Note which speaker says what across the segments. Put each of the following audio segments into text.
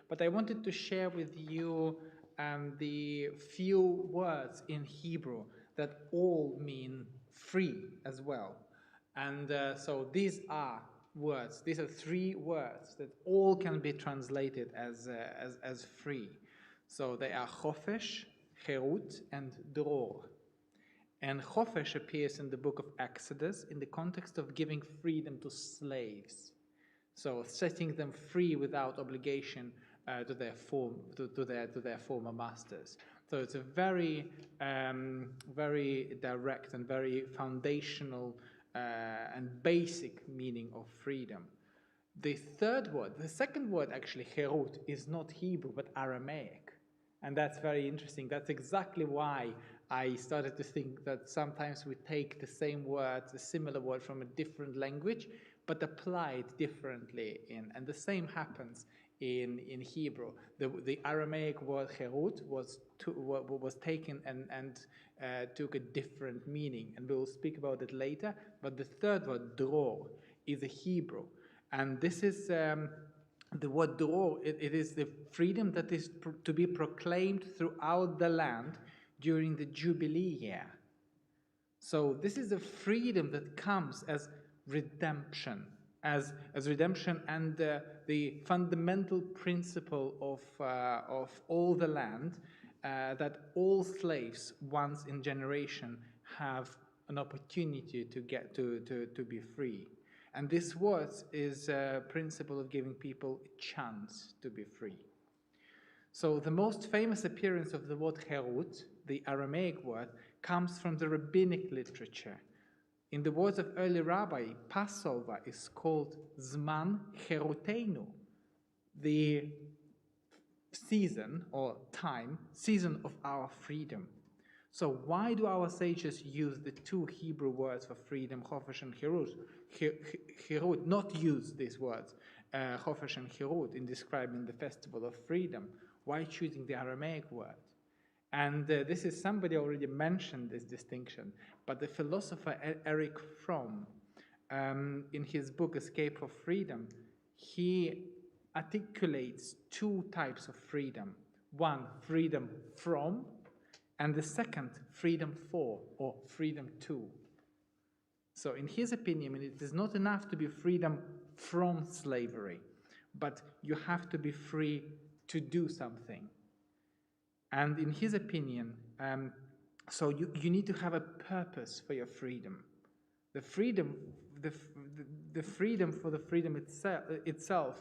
Speaker 1: But I wanted to share with you the few words in Hebrew that all mean free as well. And so these are words. These are three words that all can be translated as free. So they are chofesh, cherut, and dror. And chofesh appears in the book of Exodus in the context of giving freedom to slaves. So setting them free without obligation to their former masters. So it's a very direct and very foundational and basic meaning of freedom. The second word actually, cherut, is not Hebrew but Aramaic. And that's very interesting. That's exactly why I started to think that sometimes we take the same word, a similar word from a different language, but apply it differently and the same happens in Hebrew. The Aramaic word cherut was taken and took a different meaning, and we will speak about it later. But the third word, dror, is a Hebrew, and this is the word dror. It is the freedom that is to be proclaimed throughout the land during the Jubilee year. So this is a freedom that comes as redemption, as redemption, and the fundamental principle of all the land, that all slaves once in generation have an opportunity to get to be free. And this word is a principle of giving people a chance to be free. So the most famous appearance of the word cherut, the Aramaic word, comes from the rabbinic literature. In the words of early rabbi, Passover is called Zman Cheruteinu, the season or season of our freedom. So why do our sages use the two Hebrew words for freedom, chofesh and cherut, not use these words, chofesh and cherut, in describing the festival of freedom? Why choosing the Aramaic word? And this is, somebody already mentioned this distinction, but the philosopher Erich Fromm, in his book Escape for Freedom, he articulates two types of freedom. One, freedom from, and the second, freedom for, or freedom to. So in his opinion, it is not enough to be freedom from slavery, but you have to be free to do something. And in his opinion, so you need to have a purpose for your freedom. The freedom for the freedom itself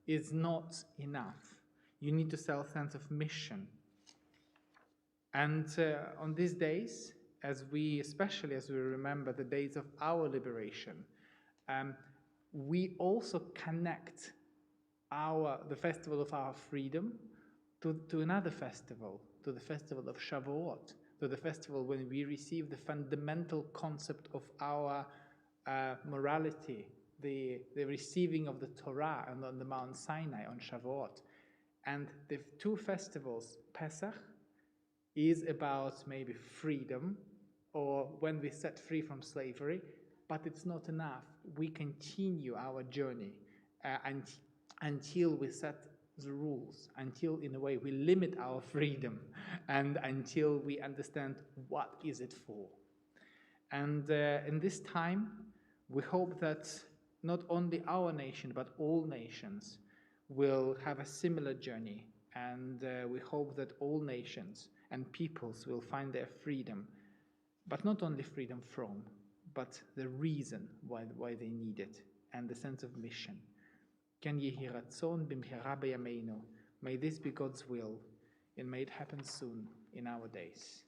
Speaker 1: is not enough. You need to sell a sense of mission. And on these days, especially as we remember the days of our liberation, we also connect the festival of our freedom to another festival, to the festival of Shavuot, to the festival when we receive the fundamental concept of our morality, the receiving of the Torah on the Mount Sinai on Shavuot. And the two festivals, Pesach, is about maybe freedom, or when we set free from slavery, but it's not enough. We continue our journey until we set the rules, until in a way we limit our freedom, and until we understand what is it for. And in this time, we hope that not only our nation, but all nations will have a similar journey. And we hope that all nations and peoples will find their freedom, but not only freedom from, but the reason why they need it, and the sense of mission. Ken yehi ratzon b'mhera b'yameinu. May this be God's will, and may it happen soon in our days.